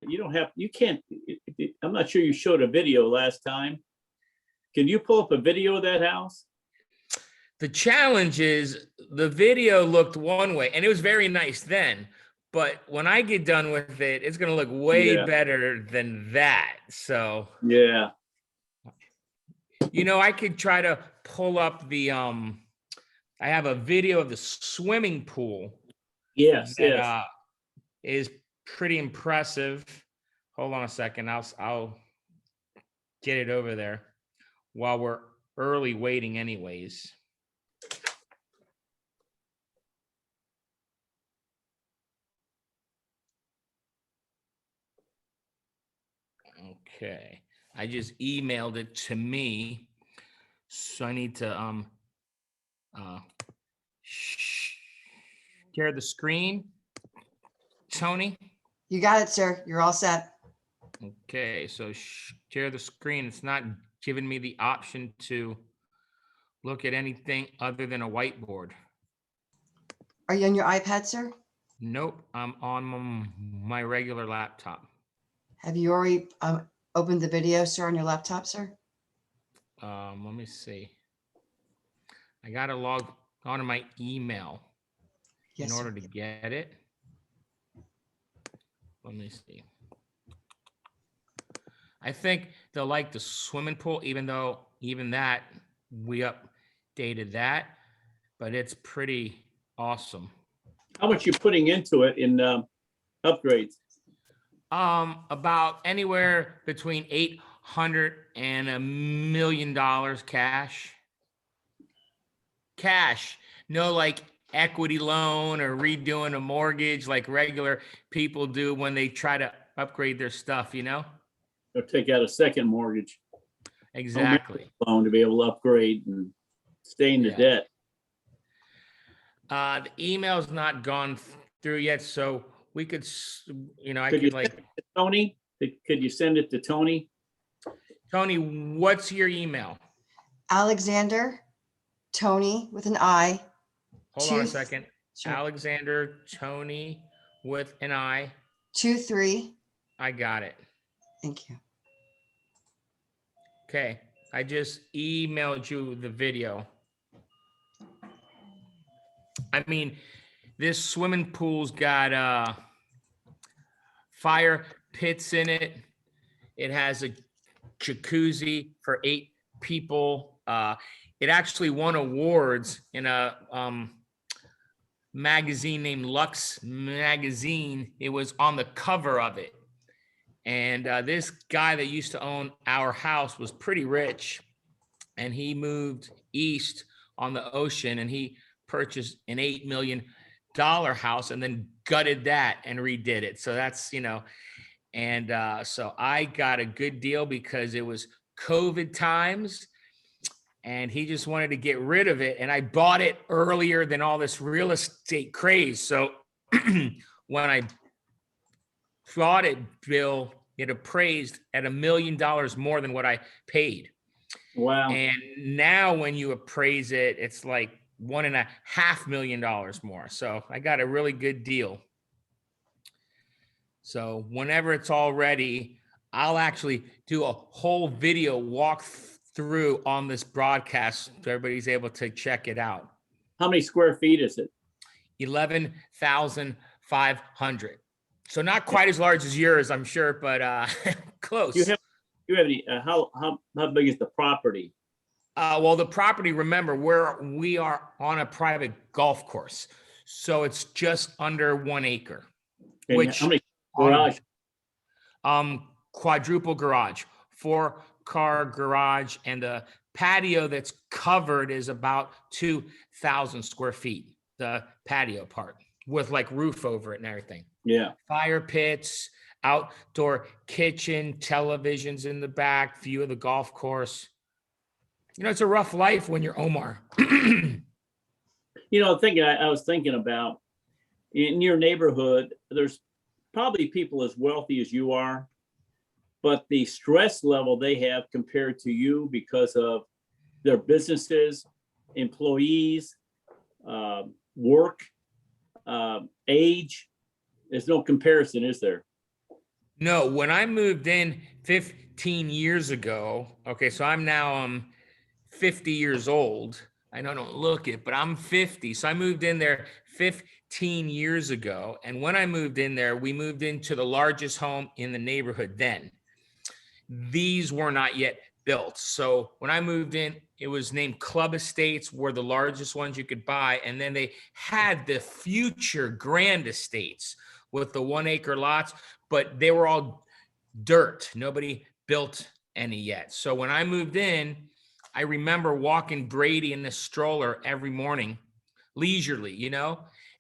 you don't have, you can't, I'm not sure you showed a video last time. Can you pull up a video of that house? The challenge is the video looked one way and it was very nice then, but when I get done with it, it's going to look way better than that. So, yeah, you know, I could try to pull up the, I have a video of the swimming pool. Yes, that, yes. Is pretty impressive. Hold on a second. I'll get it over there while we're early waiting anyways. Okay. I just emailed it to me. So I need to share the screen. Tony? You got it, sir. You're all set. Okay, so share the screen. It's not giving me the option to look at anything other than a whiteboard. Are you on your iPad, sir? Nope, I'm on my regular laptop. Have you already opened the video, sir, on your laptop, sir? Let me see. I got to log onto my email in order to get it. Let me see. I think they'll like the swimming pool, even though even that we updated that, but it's pretty awesome. How much you putting into it in upgrades? About anywhere between 800 and $1 million cash. Cash, no like equity loan or redoing a mortgage like regular people do when they try to upgrade their stuff, you know? Or take out a second mortgage. Exactly. Loan to be able to upgrade and stay in the debt. The email's not gone through yet, so we could, you know, I could like. Tony, could you send it to Tony? Tony, what's your email? Alexander, Tony with an I. Hold on a second. Sure. Alexander, Tony with an I. 23. I got it. Thank you. Okay, I just emailed you the video. I mean, this swimming pool's got fire pits in it. It has a jacuzzi for 8 people. It actually won awards in a magazine named Lux Magazine. It was on the cover of it. And this guy that used to own our house was pretty rich. And he moved east on the ocean and he purchased an $8 million house and then gutted that and redid it. So that's, you know, and so I got a good deal because it was COVID times and he just wanted to get rid of it. And I bought it earlier than all this real estate craze. So when I bought it, Bill, it appraised at $1 million more than what I paid. Wow. And now when you appraise it, it's like $1.5 million more. So I got a really good deal. So whenever it's all ready, I'll actually do a whole video walk through on this broadcast so everybody's able to check it out. How many square feet is it? 11,500. So not quite as large as yours, I'm sure, but close. You have any? How big is the property? Well, the property, remember, we are on a private golf course, so it's just under 1 acre. And which how many garage? Quadruple garage, 4-car garage, and the patio that's covered is about 2,000 square feet. The patio part with like roof over it and everything. Yeah. Fire pits, outdoor kitchen, televisions in the back, view of the golf course. You know, it's a rough life when you're Omar. You know, I was thinking about in your neighborhood, there's probably people as wealthy as you are, but the stress level they have compared to you because of their businesses, employees, work, age, there's no comparison, is there? No, when I moved in 15 years ago, okay, so I'm now 50 years old. I know I don't look it, but I'm 50. So I moved in there 15 years ago. And when I moved in there, we moved into the largest home in the neighborhood then. These were not yet built. So when I moved in, it was named Club Estates, were the largest ones you could buy. And then they had the future Grand Estates with the 1 acre lots, but they were all dirt. Nobody built any yet. So when I moved in, I remember walking Brady in the stroller every morning, leisurely,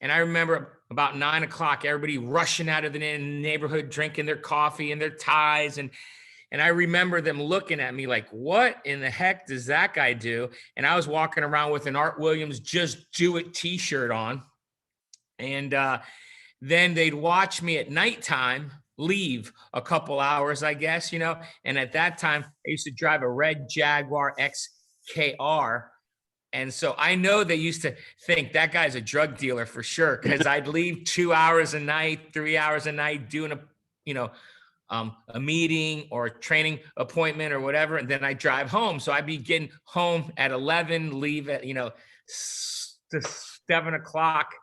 And I remember about 9 o'clock, everybody rushing out of the neighborhood, drinking their coffee and their ties. And I remember them looking at me like, what in the heck does that guy do? And I was walking around with an Art Williams Just Do It t-shirt on. And then they'd watch me at nighttime leave a couple hours, I guess, And at that time, I used to drive a red Jaguar XKR. And so I know they used to think that guy's a drug dealer for sure, because I'd leave 2 hours a night, 3 hours a night doing a meeting or a training appointment or whatever, and then I drive home. So I'd be getting home at 11, leave at 7 o'clock.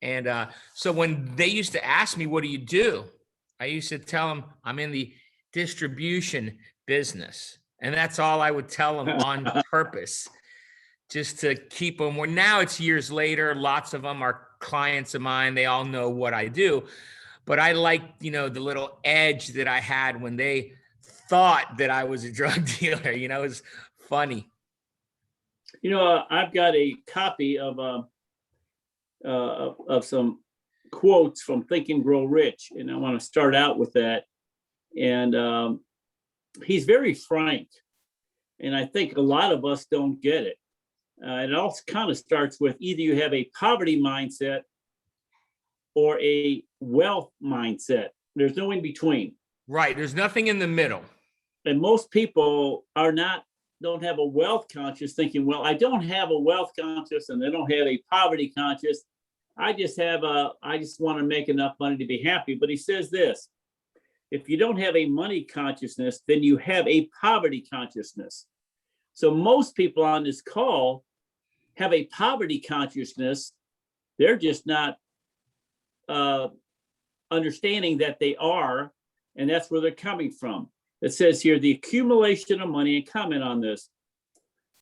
And so when they used to ask me, what do you do? I used to tell them I'm in the distribution business. And that's all I would tell them on purpose, just to keep them. Well, now it's years later. Lots of them are clients of mine. They all know what I do. But I like, the little edge that I had when they thought that I was a drug dealer. It was funny. I've got a copy of some quotes from Think and Grow Rich, and I want to start out with that. And he's very frank, and I think a lot of us don't get it. It all kind of starts with either you have a poverty mindset or a wealth mindset. There's no in between. Right. There's nothing in the middle. And most people don't have a wealth conscious, thinking, well, I don't have a wealth conscious and I don't have a poverty conscious. I just want to make enough money to be happy. But he says this: if you don't have a money consciousness, then you have a poverty consciousness. So most people on this call have a poverty consciousness. They're just not understanding that they are, and that's where they're coming from. It says here, the accumulation of money, and comment on this,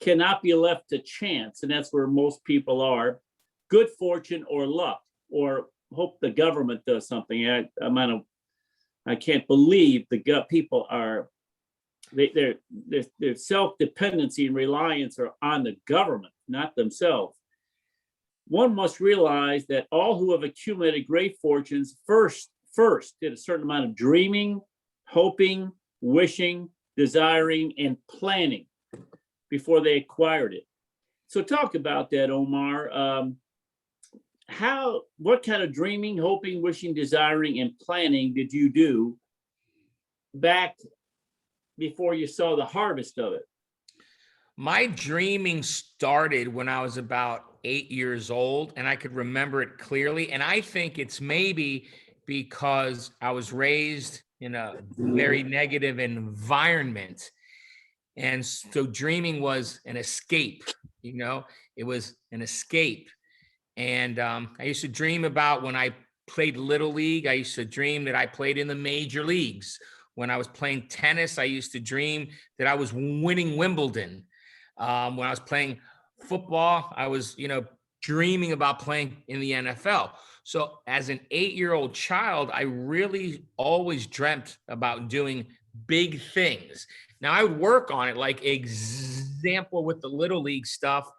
cannot be left to chance, and that's where most people are. Good fortune or luck, or hope the government does something. I can't believe people are, their self-dependency and reliance are on the government, not themselves. One must realize that all who have accumulated great fortunes first did a certain amount of dreaming, hoping, wishing, desiring, and planning before they acquired it. So talk about that, Omar. What kind of dreaming, hoping, wishing, desiring, and planning did you do back before you saw the harvest of it? My dreaming started when I was about 8 years old, and I could remember it clearly. And I think it's maybe because I was raised in a very negative environment. And so dreaming was an escape, it was an escape. And I used to dream about when I played Little League. I used to dream that I played in the major leagues. When I was playing tennis, I used to dream that I was winning Wimbledon. When I was playing football, I was, dreaming about playing in the NFL. So as an 8-year-old child, I really always dreamt about doing big things. Now I would work on it, like example with the Little League stuff.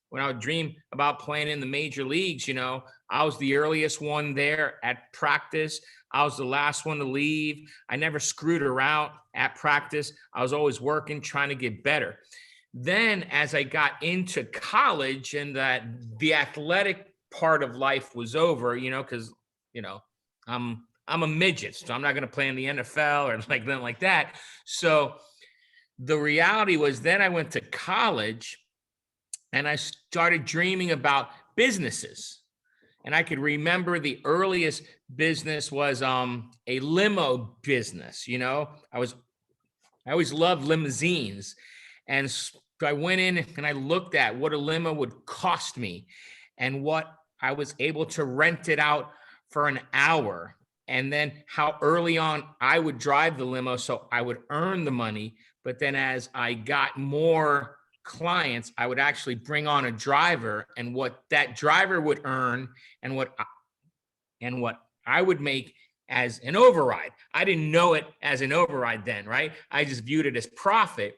When I would dream about playing in the major leagues, I was the earliest one there at practice. I was the last one to leave. I never screwed around at practice. I was always working, trying to get better. Then as I got into college and that the athletic part of life was over, because, I'm a midget, so I'm not going to play in the NFL or like that. So the reality was then I went to college and I started dreaming about businesses. And I could remember the earliest business was a limo business. You know, I always loved limousines. And so I went in and I looked at what a limo would cost me and what I was able to rent it out for an hour. And then how early on I would drive the limo so I would earn the money. But then as I got more clients, I would actually bring on a driver, and what that driver would earn and what I would make as an override. I didn't know it as an override then, right? I just viewed it as profit.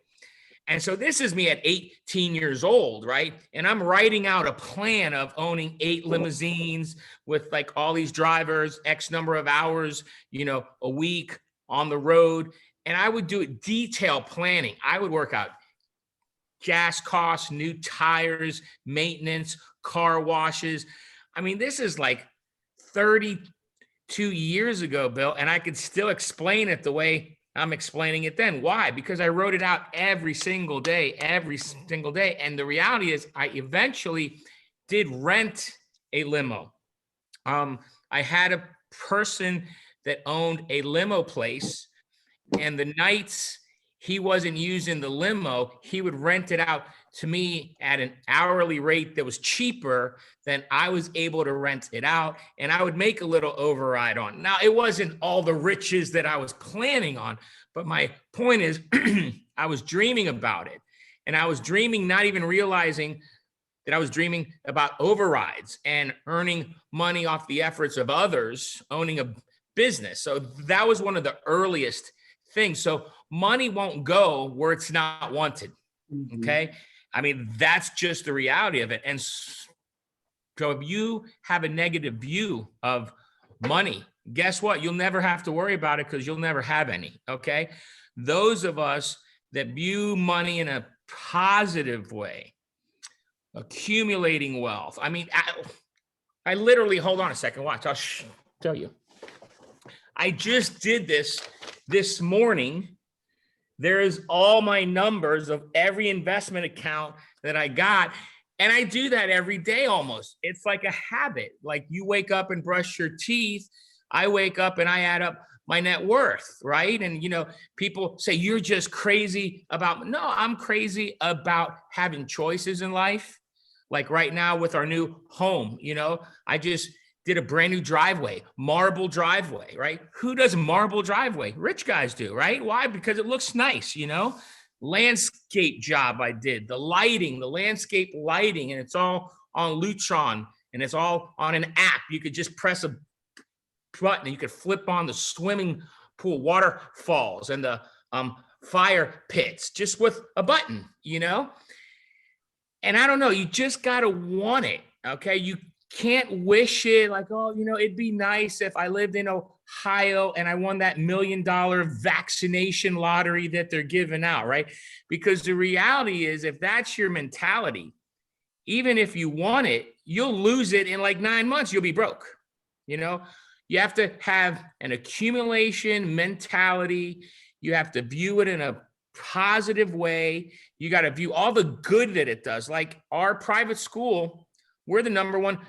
And so this is me at 18 years old, right? And I'm writing out a plan of owning 8 limousines with like all these drivers, X number of hours, you know, a week on the road. And I would do it detailed planning. I would work out gas costs, new tires, maintenance, car washes. I mean, this is like 32 years ago, Bill, and I could still explain it the way I'm explaining it then. Why? Because I wrote it out every single day. And the reality is I eventually did rent a limo. I had a person that owned a limo place, and the nights he wasn't using the limo, he would rent it out to me at an hourly rate that was cheaper than I was able to rent it out. And I would make a little override on. Now, it wasn't all the riches that I was planning on, but my point is I was dreaming about it. And I was dreaming, not even realizing that I was dreaming about overrides and earning money off the efforts of others, owning a business. So that was one of the earliest things. So money won't go where it's not wanted. Okay. I mean, that's just the reality of it. And so if you have a negative view of money, guess what? You'll never have to worry about it because you'll never have any. Okay. Those of us that view money in a positive way, accumulating wealth. I mean, I literally, hold on a second, watch, I'll tell you. I just did this morning. There is all my numbers of every investment account that I got. And I do that every day almost. It's like a habit. Like you wake up and brush your teeth. I wake up and I add up my net worth, right? And, you know, people say, you're just crazy about, no, I'm crazy about having choices in life. Like right now with our new home, you know, I just did a brand new driveway, marble driveway, right? Who does marble driveway? Rich guys do, right? Why? Because it looks nice, you know? Landscape job I did, the lighting, the landscape lighting, and it's all on Lutron, and it's all on an app. You could just press a button and you could flip on the swimming pool waterfalls and the fire pits just with a button, you know? And I don't know, you just gotta want it, okay? You can't wish it like, oh, you know, it'd be nice if I lived in Ohio and I won that $1 million vaccination lottery that they're giving out, right? Because the reality is, if that's your mentality, even if you want it, you'll lose it in like 9 months. You'll be broke. You know, you have to have an accumulation mentality. You have to view it in a positive way. You got to view all the good that it does. Like our private school, we're the #1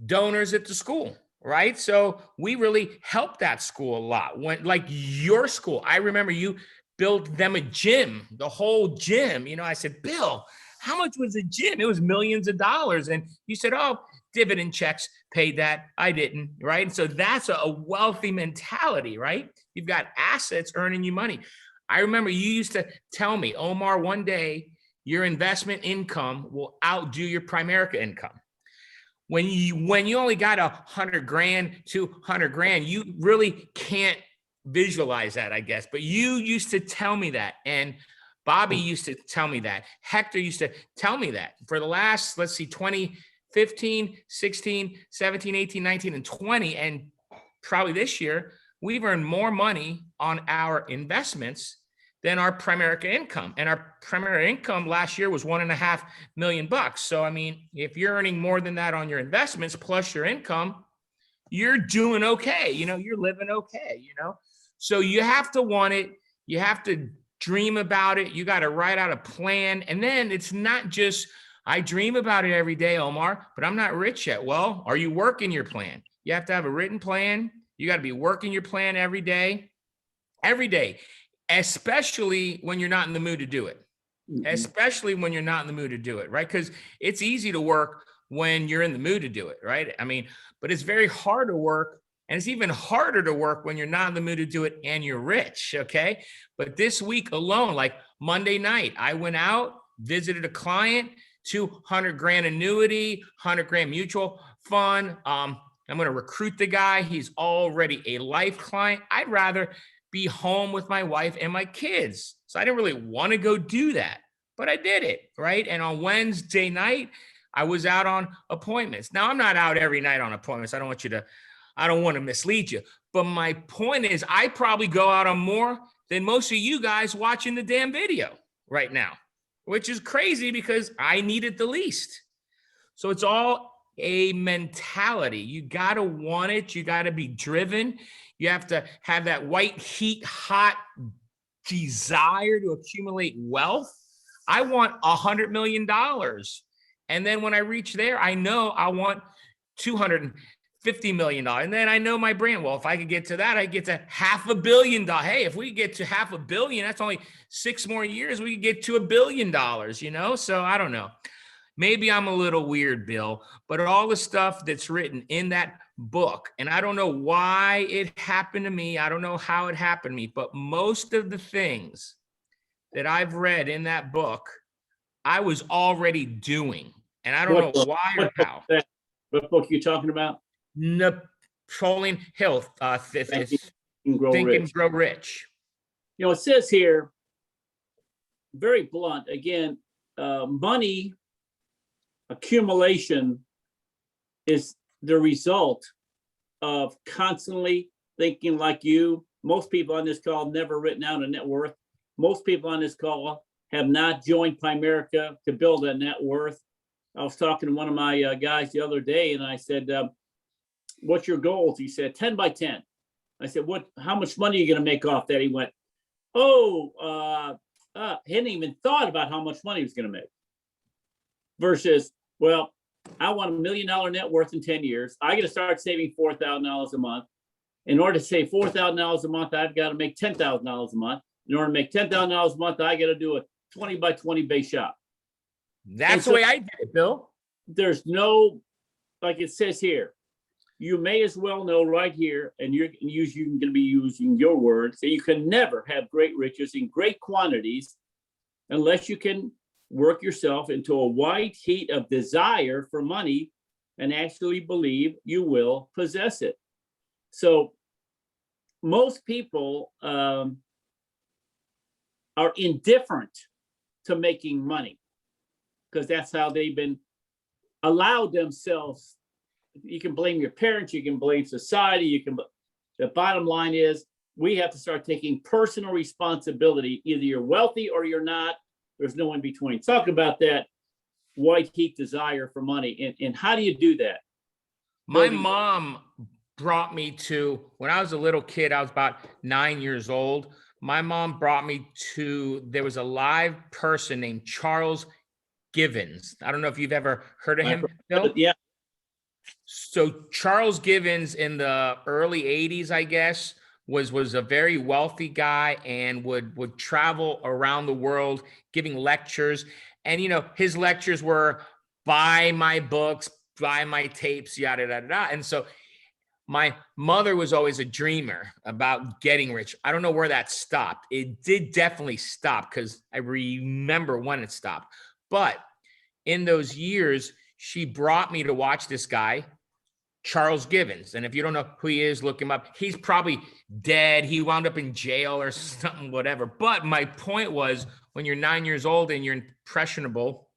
donors at the school, right? So we really helped that school a lot. When, like your school, I remember you built them a gym, the whole gym. You know, I said, Bill, how much was a gym? It was millions of dollars. And you said, oh, dividend checks paid that. I didn't, right? And so that's a wealthy mentality, right? You've got assets earning you money. I remember you used to tell me, Omar, one day your investment income will outdo your Primerica income. When you only got 100 grand, 200 grand, you really can't visualize that, I guess. But you used to tell me that. And Bobby used to tell me that. Hector used to tell me that for the last, let's see, 2015, 16, 17, 18, 19, and 20. And probably this year, we've earned more money on our investments than our Primerica income. And our Primerica income last year was $1.5 million. So, I mean, if you're earning more than that on your investments plus your income, you're doing okay. You know, you're living okay, you know? So you have to want it. You have to dream about it. You got to write out a plan. And then it's not just I dream about it every day, Omar, but I'm not rich yet. Well, are you working your plan? You have to have a written plan. You got to be working your plan every day, especially when you're not in the mood to do it. Especially when you're not in the mood to do it, right? Because it's easy to work when you're in the mood to do it, right? I mean, but it's very hard to work, and it's even harder to work when you're not in the mood to do it and you're rich, okay? But this week alone, like Monday night, I went out, visited a client, 200 grand annuity, 100 grand mutual fund. I'm going to recruit the guy. He's already a life client. I'd rather be home with my wife and my kids. So I didn't really want to go do that, but I did it, right? And on Wednesday night, I was out on appointments. Now, I'm not out every night on appointments. I don't want to mislead you. But my point is, I probably go out on more than most of you guys watching the damn video right now, which is crazy because I need it the least. So it's all a mentality. You got to want it. You got to be driven. You have to have that white heat, hot desire to accumulate wealth. I want $100 million. And then when I reach there, I know I want $250 million. And then I know my brand. Well, if I could get to that, I get to $500 million. Hey, if we get to $500 million, that's only 6 more years. We could get to $1 billion, you know? So I don't know. Maybe I'm a little weird, Bill, but all the stuff that's written in that book, and I don't know why it happened to me. I don't know how it happened to me, but most of the things that I've read in that book, I was already doing. And I don't know why or how. What book are you talking about? Napoleon Hill, Think Think and Grow Rich. You know, it says here, very blunt, again, money accumulation is the result of constantly thinking like you. Most people on this call have never written out a net worth. Most people on this call have not joined Primerica to build a net worth. I was talking to one of my guys the other day, and I said, what's your goals? He said, 10 by 10. I said, how much money are you going to make off that? He went, he hadn't even thought about how much money he was going to make. Versus, well, I want $1 million net worth in 10 years. I got to start saving $4,000 a month. In order to save $4,000 a month, I've got to make $10,000 a month. In order to make $10,000 a month, I got to do a 20 by 20 base shop. That's the way I did it, Bill. There's no, like it says here, you may as well know right here, and you're going to be using your words, that you can never have great riches in great quantities unless you can work yourself into a white heat of desire for money and actually believe you will possess it. So most people are indifferent to making money because that's how they've been allowed themselves. You can blame your parents, you can blame society, the bottom line is we have to start taking personal responsibility. Either you're wealthy or you're not. There's no in between. Talk about that white heat desire for money. And how do you do that? My mom brought me to, when I was a little kid, I was about 9 years old. My mom brought me to, there was a live person named Charles Givens. I don't know if you've ever heard of him, Bill? Yeah. So Charles Givens in the early 80s, I guess, was a very wealthy guy and would travel around the world giving lectures. And, you know, his lectures were buy my books, buy my tapes, yada, yada, yada. And so my mother was always a dreamer about getting rich. I don't know where that stopped. It did definitely stop because I remember when it stopped. But in those years, she brought me to watch this guy, Charles Givens. And if you don't know who he is, look him up. He's probably dead. He wound up in jail or something, whatever. But my point was, when you're 9 years old and you're impressionable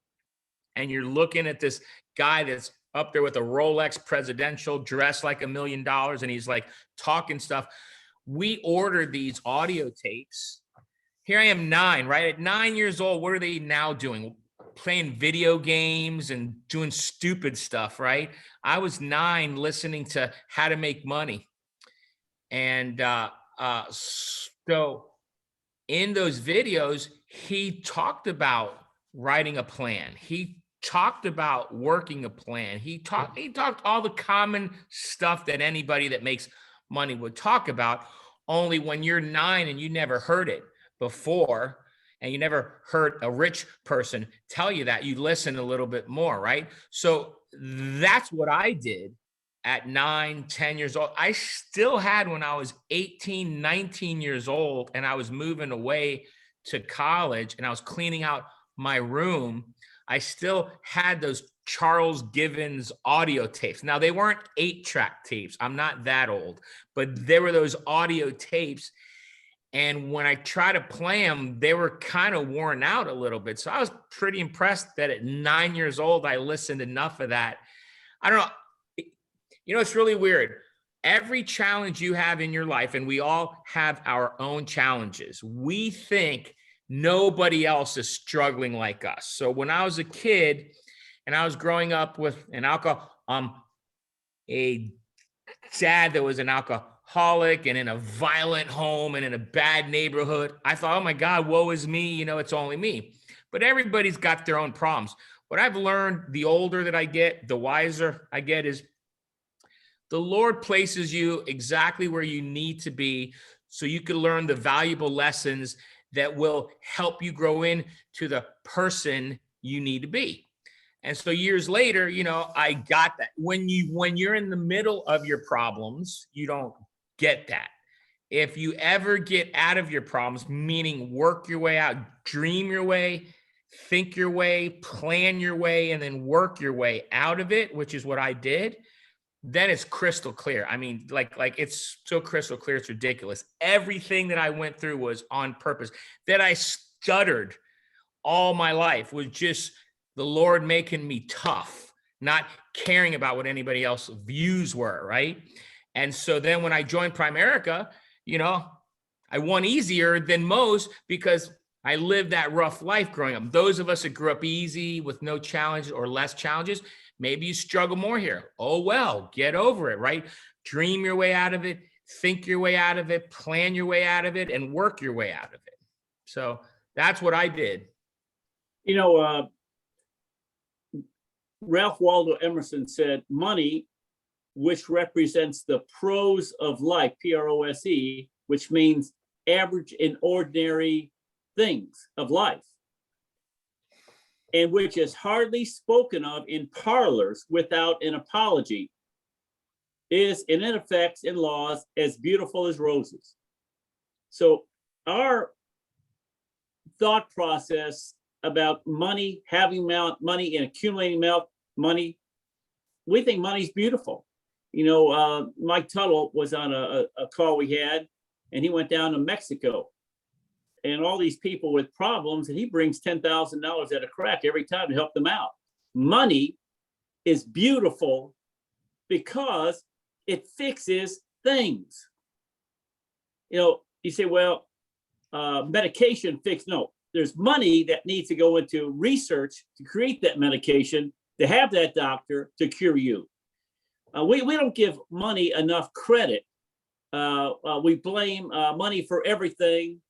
and you're looking at this guy that's up there with a Rolex presidential, dressed like $1 million, and he's like talking stuff. We ordered these audio tapes. Here I am 9, right? At 9 years old, what are they now doing? Playing video games and doing stupid stuff, right? I was 9 listening to How to Make Money. And so in those videos, he talked about writing a plan. He talked about working a plan. He talked all the common stuff that anybody that makes money would talk about. Only when you're 9 and you never heard it before, and you never heard a rich person tell you that, you listen a little bit more, right? So that's what I did at 9, 10 years old. I still had when I was 18, 19 years old, and I was moving away to college and I was cleaning out my room. I still had those Charles Givens audio tapes. Now, they weren't 8-track tapes. I'm not that old, but there were those audio tapes. And when I tried to play them, they were kind of worn out a little bit. So I was pretty impressed that at 9 years old, I listened enough of that. I don't know. You know, it's really weird. Every challenge you have in your life, and we all have our own challenges, we think nobody else is struggling like us. So when I was a kid and I was growing up with an a dad that was an alcoholic and in a violent home and in a bad neighborhood, I thought, oh my God, woe is me. You know, it's only me. But everybody's got their own problems. What I've learned, the older that I get, the wiser I get, is the Lord places you exactly where you need to be so you can learn the valuable lessons that will help you grow into the person you need to be. And so years later, you know, I got that. When you're in the middle of your problems, you don't get that. If you ever get out of your problems, meaning work your way out, dream your way, think your way, plan your way, and then work your way out of it, which is what I did, then it's crystal clear. I mean, like it's so crystal clear, it's ridiculous. Everything that I went through was on purpose. That I stuttered all my life was just the Lord making me tough, not caring about what anybody else's views were, right? And so then when I joined Primerica, you know, I won easier than most because I lived that rough life growing up. Those of us that grew up easy with no challenges or less challenges, maybe you struggle more here. Oh, well, get over it, right? Dream your way out of it, think your way out of it, plan your way out of it, and work your way out of it. So that's what I did. You know, Ralph Waldo Emerson said, money, which represents the prose of life, Prose, which means average and ordinary things of life, and which is hardly spoken of in parlors without an apology, is in effects and laws as beautiful as roses. So our thought process about money, having money and accumulating money, we think money's beautiful. You know, Mike Tuttle was on a call we had, and he went down to Mexico. And all these people with problems, and he brings $10,000 at a crack every time to help them out. Money is beautiful because it fixes things. You know, you say, well, medication no. There's money that needs to go into research to create that medication, to have that doctor to cure you. We don't give money enough credit. We blame money for everything.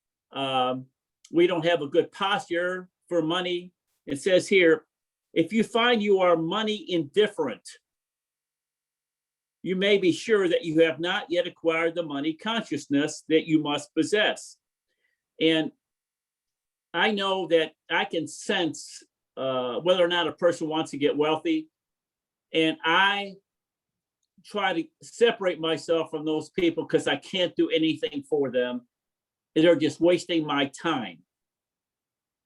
We don't have a good posture for money. It says here, if you find you are money indifferent, you may be sure that you have not yet acquired the money consciousness that you must possess. And I know that I can sense whether or not a person wants to get wealthy. And I try to separate myself from those people because I can't do anything for them. They're just wasting my time.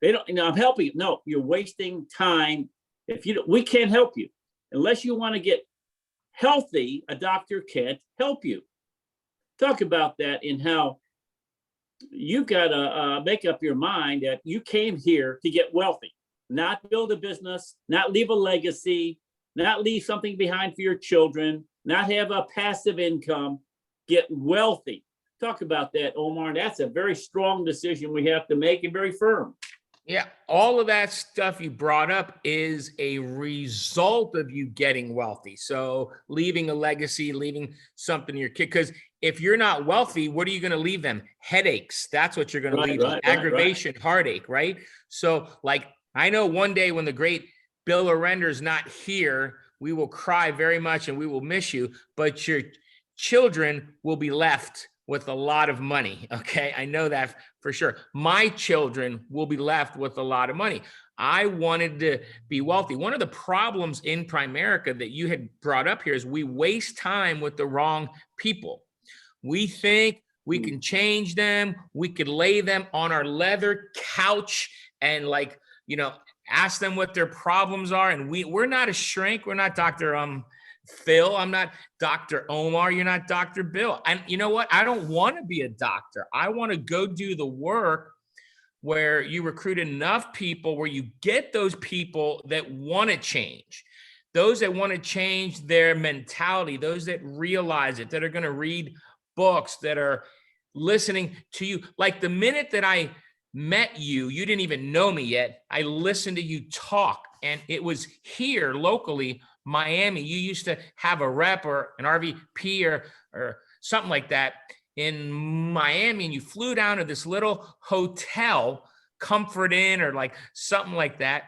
They don't, you know, I'm helping you. No, you're wasting time. If you don't, we can't help you. Unless you want to get healthy, a doctor can't help you. Talk about that in how you've got to make up your mind that you came here to get wealthy, not build a business, not leave a legacy, not leave something behind for your children, not have a passive income, get wealthy. Talk about that, Omar. That's a very strong decision we have to make, and very firm. Yeah, all of that stuff you brought up is a result of you getting wealthy. So leaving a legacy, leaving something to your kid. Because if you're not wealthy, what are you going to leave them? Headaches. That's what you're going to leave them. Aggravation, heartache, right? So like, I know one day when the great Bill Orender's not here. We will cry very much and we will miss you, but your children will be left with a lot of money. Okay. I know that for sure. My children will be left with a lot of money. I wanted to be wealthy. One of the problems in Primerica that you had brought up here is we waste time with the wrong people. We think we can change them. We could lay them on our leather couch and ask them what their problems are. And we're not a shrink. We're not Dr. Phil. I'm not Dr. Omar. You're not Dr. Bill. And you know what? I don't want to be a doctor. I want to go do the work where you recruit enough people, where you get those people that want to change, those that want to change their mentality, those that realize it, that are going to read books, that are listening to you. Like the minute that I met you, you didn't even know me yet. I listened to you talk, and it was here locally, Miami. You used to have a rep or an RVP or something like that in Miami, and you flew down to this little hotel, Comfort Inn or like something like that.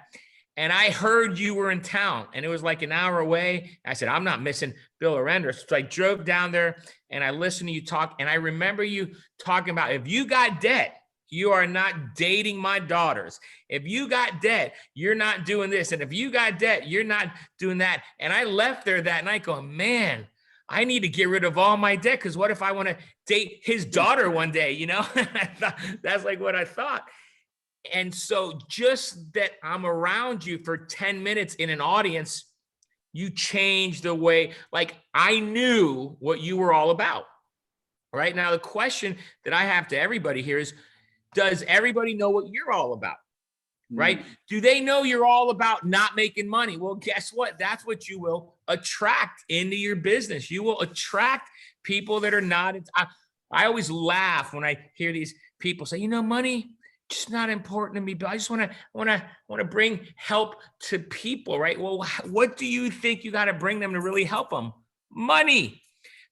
And I heard you were in town, and it was like an hour away. I said, I'm not missing Bill Orender. So I drove down there and I listened to you talk. And I remember you talking about, if you got debt, you are not dating my daughters. If you got debt, you're not doing this. And if you got debt, you're not doing that. And I left there that night going, man, I need to get rid of all my debt, because what if I want to date his daughter one day, That's like what I thought. And so just that I'm around you for 10 minutes in an audience, you changed the way, like I knew what you were all about. Right now, the question that I have to everybody here is, does everybody know what you're all about? Right? Do they know you're all about not making money? Well, guess what? That's what you will attract into your business. You will attract people that are not. I always laugh when I hear these people say, money just not important to me, but I just want to bring help to people, right? Well, what do you think you got to bring them to really help them? Money.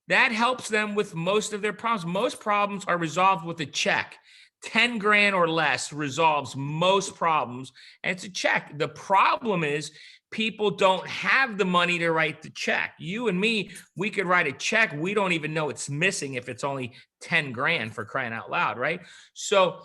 That helps them with most of their problems. Most problems are resolved with a check. 10 grand or less resolves most problems, and it's a check. The problem is people don't have the money to write the check. You and me, we could write a check. We don't even know it's missing if it's only 10 grand, for crying out loud, right? So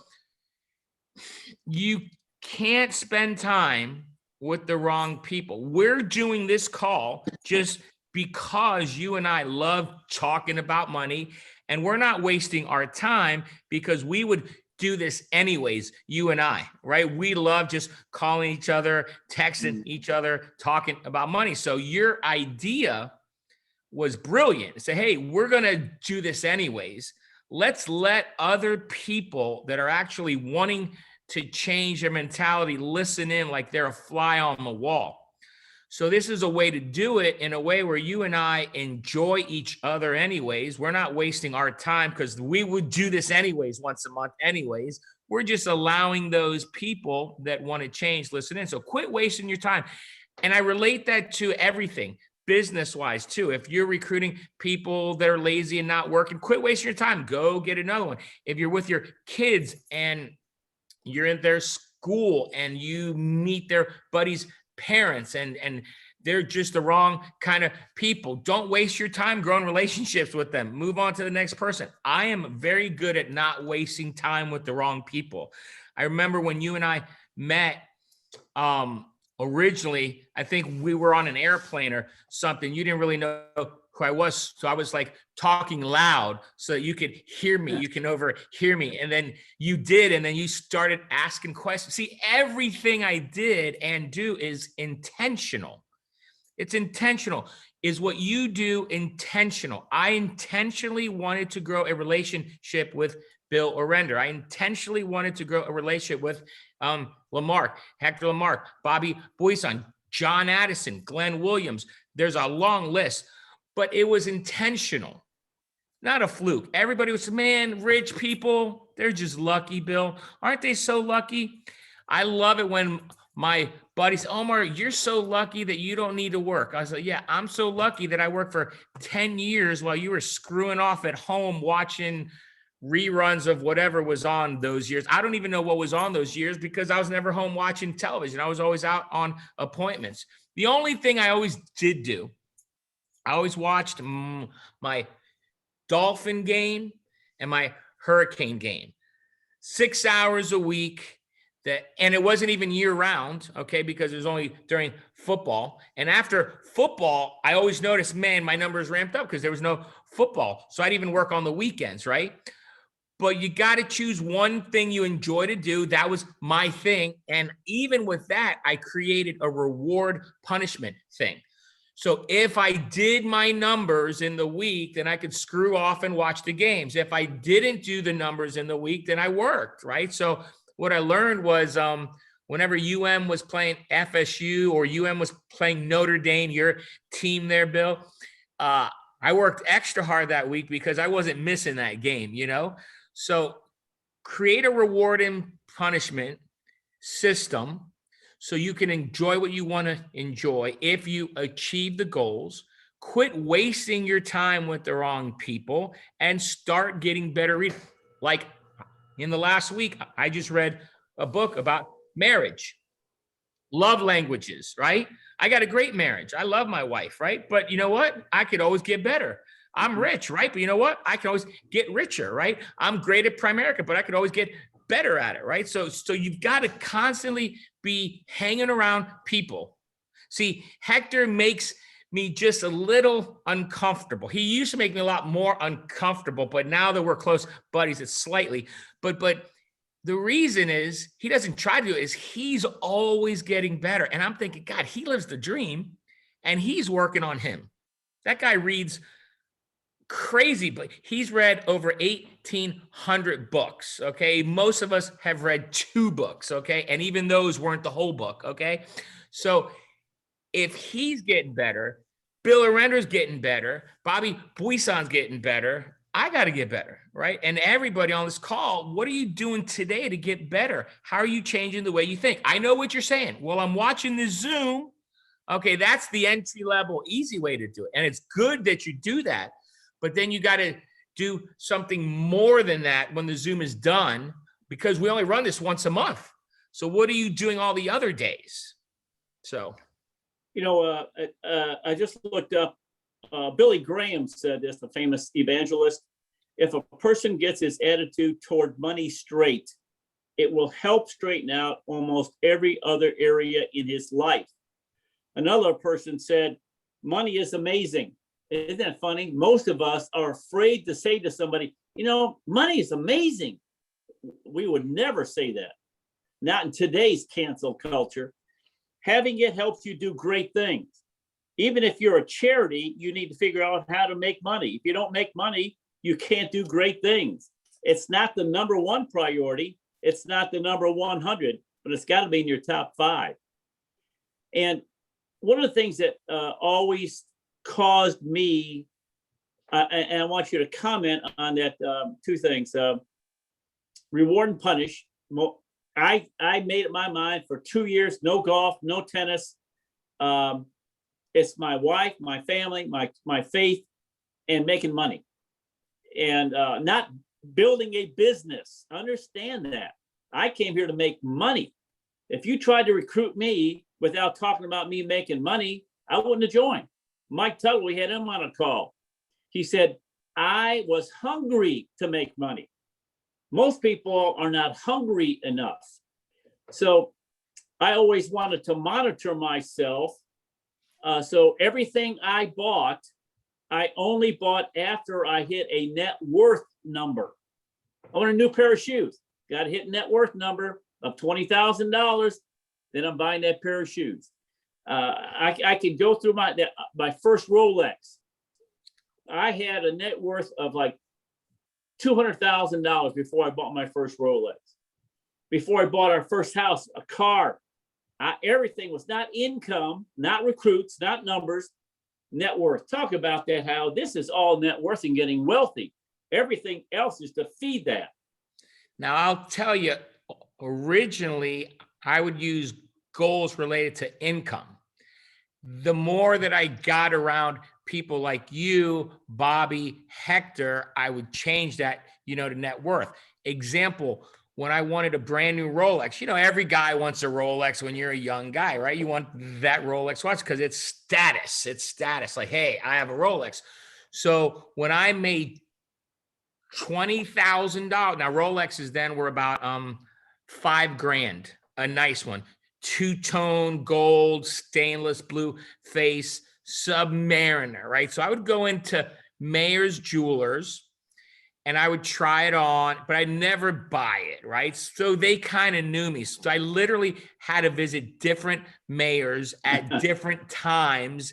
you can't spend time with the wrong people. We're doing this call just because you and I love talking about money, and we're not wasting our time, because we would do this anyways, you and I, right? We love just calling each other, texting each other, talking about money. So your idea was brilliant. Say, hey, we're going to do this anyways. Let's let other people that are actually wanting to change their mentality listen in like they're a fly on the wall. So this is a way to do it in a way where you and I enjoy each other anyways. We're not wasting our time, because we would do this anyways once a month anyways. We're just allowing those people that want to change listen in. So quit wasting your time. And I relate that to everything business-wise too. If you're recruiting people that are lazy and not working, quit wasting your time. Go get another one. If you're with your kids and you're in their school and you meet their buddies' parents and they're just the wrong kind of people, don't waste your time growing relationships with them. Move on to the next person. I am very good at not wasting time with the wrong people. I remember when you and I met originally, I think we were on an airplane or something. You didn't really know who I was. So I was like talking loud so that you could hear me. You can overhear me. And then you did. And then you started asking questions. See, everything I did and do is intentional. It's intentional. Is what you do intentional? I intentionally wanted to grow a relationship with Bill Orender. I intentionally wanted to grow a relationship with Hector Lamarck, Bobby Boyson, John Addison, Glenn Williams. There's a long list. But it was intentional, not a fluke. Everybody was, man, rich people, they're just lucky, Bill. Aren't they so lucky? I love it when my buddy said, Omar, you're so lucky that you don't need to work. I was like, yeah, I'm so lucky that I worked for 10 years while you were screwing off at home watching reruns of whatever was on those years. I don't even know what was on those years because I was never home watching television. I was always out on appointments. The only thing I always did do, I always watched my Dolphin game and my Hurricane game, 6 hours a week. And it wasn't even year round, okay, because it was only during football. And after football, I always noticed, man, my numbers ramped up because there was no football. So I'd even work on the weekends, right? But you got to choose one thing you enjoy to do. That was my thing. And even with that, I created a reward punishment thing. So if I did my numbers in the week, then I could screw off and watch the games. If I didn't do the numbers in the week, then I worked, right? So what I learned was whenever UM was playing FSU or UM was playing Notre Dame, your team there, Bill, I worked extra hard that week because I wasn't missing that game, you know? So create a reward and punishment system so you can enjoy what you want to enjoy if you achieve the goals. Quit wasting your time with the wrong people and start getting better reading. Like in the last week, I just read a book about marriage, love languages, right? I got a great marriage. I love my wife, right? But you know what? I could always get better. I'm rich, right? But you know what? I can always get richer, right? I'm great at Primerica, but I could always get better at it, right? So you've got to constantly be hanging around people. See, Hector makes me just a little uncomfortable. He used to make me a lot more uncomfortable, but now that we're close buddies, it's slightly. But the reason is he doesn't try to do it, is he's always getting better. And I'm thinking, God, he lives the dream and he's working on him. That guy reads crazy, but he's read over 1,800 books, okay? Most of us have read 2 books, okay? And even those weren't the whole book, okay? So if he's getting better, Bill Orender's getting better, Bobby Buisson's getting better, I got to get better, right? And everybody on this call, what are you doing today to get better? How are you changing the way you think? I know what you're saying. Well, I'm watching the Zoom. Okay, that's the entry level, easy way to do it. And it's good that you do that. But then you got to do something more than that when the Zoom is done, because we only run this once a month. So what are you doing all the other days? So, You know, I just looked up, Billy Graham said this, the famous evangelist. If a person gets his attitude toward money straight, it will help straighten out almost every other area in his life. Another person said, money is amazing. Isn't that funny? Most of us are afraid to say to somebody, you know, money is amazing. We would never say that. Not in today's cancel culture. Having it helps you do great things. Even if you're a charity, you need to figure out how to make money. If you don't make money, you can't do great things. It's not the number one priority. It's not the number 100, but it's got to be in your top 5. And one of the things that always caused me, and I want you to comment on that, 2 things, reward and punish. I made up my mind for 2 years, no golf, no tennis. It's my wife, my family, my faith, and making money, and not building a business. Understand that. I came here to make money. If you tried to recruit me without talking about me making money, I wouldn't have joined. Mike Tuttle, we had him on a call. He said, I was hungry to make money. Most people are not hungry enough. So I always wanted to monitor myself. So everything I bought, I only bought after I hit a net worth number. I want a new pair of shoes. Got to hit net worth number of $20,000. Then I'm buying that pair of shoes. I can go through my first Rolex. I had a net worth of like $200,000 before I bought my first Rolex. Before I bought our first house, a car. Everything was not income, not recruits, not numbers, net worth. Talk about that, how this is all net worth and getting wealthy. Everything else is to feed that. now I'll tell you, originally I would use goals related to income. The more that I got around people like you, Bobby, Hector, I would change that to net worth. Example, when I wanted a brand new Rolex, every guy wants a Rolex when you're a young guy, right? You want that Rolex watch because it's status. It's status. Like, hey, I have a Rolex. So when I made $20,000, now Rolexes then were about $5,000, a nice one, two-tone gold, stainless blue face, Submariner, right? So I would go into Mayer's Jewelers and I would try it on, but I'd never buy it, right? So they kind of knew me. So I literally had to visit different Mayers at different times.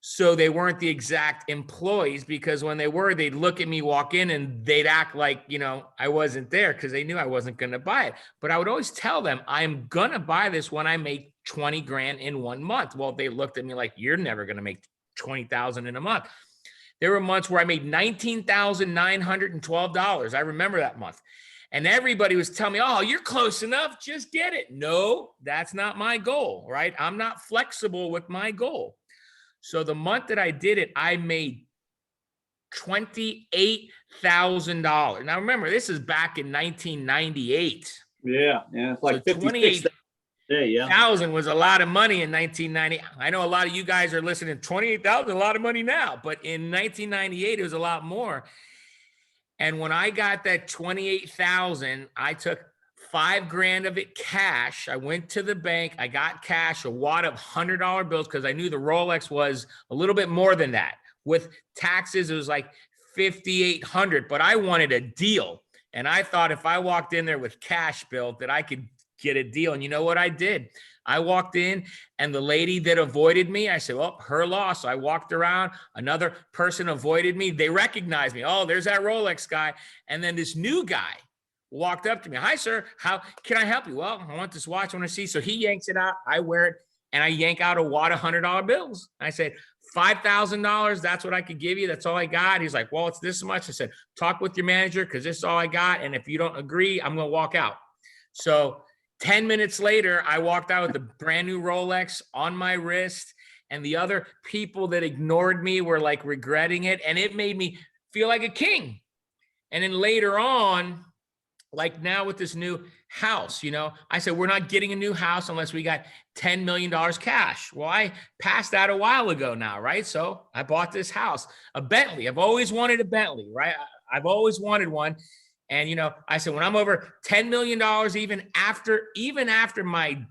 So they weren't the exact employees, because when they were, they'd look at me, walk in, and they'd act like, I wasn't there because they knew I wasn't going to buy it. But I would always tell them, I'm going to buy this when I make 20 grand in 1 month. Well, they looked at me like, you're never going to make 20,000 in a month. There were months where I made $19,912. I remember that month. And everybody was telling me, oh, you're close enough. Just get it. No, that's not my goal, right? I'm not flexible with my goal. So the month that I did it, I made $28,000. Now, remember, this is back in 1998. Yeah. It's like So 56,000. Yeah. Was a lot of money in 1990. I know a lot of you guys are listening. 28,000, a lot of money now, but in 1998, it was a lot more. And when I got that 28,000, I took $5,000 of it cash. I went to the bank. I got cash, a wad of $100 bills, because I knew the Rolex was a little bit more than that. With taxes, it was like $5,800, but I wanted a deal. And I thought if I walked in there with cash, Bill, that I could get a deal. And you know what I did? I walked in, and the lady that avoided me, I said, well, her loss. So I walked around. Another person avoided me. They recognized me. Oh, there's that Rolex guy. And then this new guy walked up to me. Hi, sir. How can I help you? Well, I want this watch. I want to see. So he yanks it out. I wear it, and I yank out a wad of $100 bills. I said, $5,000. That's what I could give you. That's all I got. He's like, well, it's this much. I said, talk with your manager, because this is all I got. And if you don't agree, I'm going to walk out. So 10 minutes later, I walked out with a brand new Rolex on my wrist, and the other people that ignored me were like regretting it. And it made me feel like a king. And then later on, like now with this new house, I said, we're not getting a new house unless we got $10 million cash. Well, I passed that a while ago now, right? So I bought this house, a Bentley. I've always wanted a Bentley, right? I've always wanted one. And, I said, when I'm over $10 million, even after my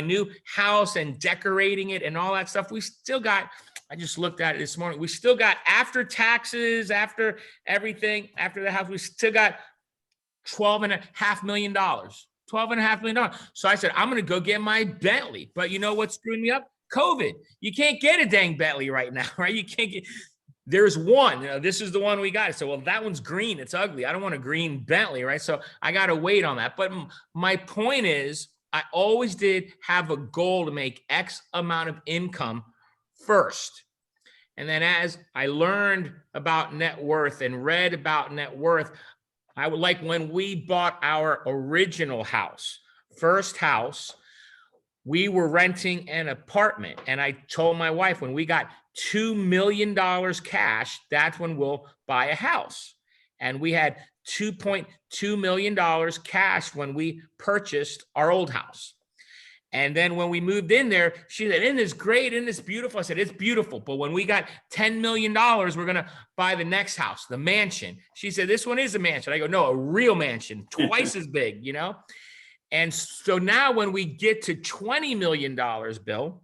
new house and decorating it and all that stuff, we still got, I just looked at it this morning. We still got, after taxes, after everything, after the house, we still got $12.5 million. $12.5 million. So I said, I'm going to go get my Bentley. But you know what's screwing me up? COVID. You can't get a dang Bentley right now, right? You can't get. There's one, this is the one we got. So, well, that one's green. It's ugly. I don't want a green Bentley, right? So I got to wait on that. But my point is, I always did have a goal to make X amount of income first. And then as I learned about net worth and read about net worth, I would like when we bought our original house, first house, we were renting an apartment. And I told my wife, when we got $2 million cash, that's when we'll buy a house. And we had $2.2 million cash when we purchased our old house. And then when we moved in there, she said, isn't this great? Isn't this beautiful? I said, it's beautiful. But when we got $10 million, we're going to buy the next house, the mansion. She said, this one is a mansion. I go, no, a real mansion, twice as big, And so now when we get to $20 million, Bill,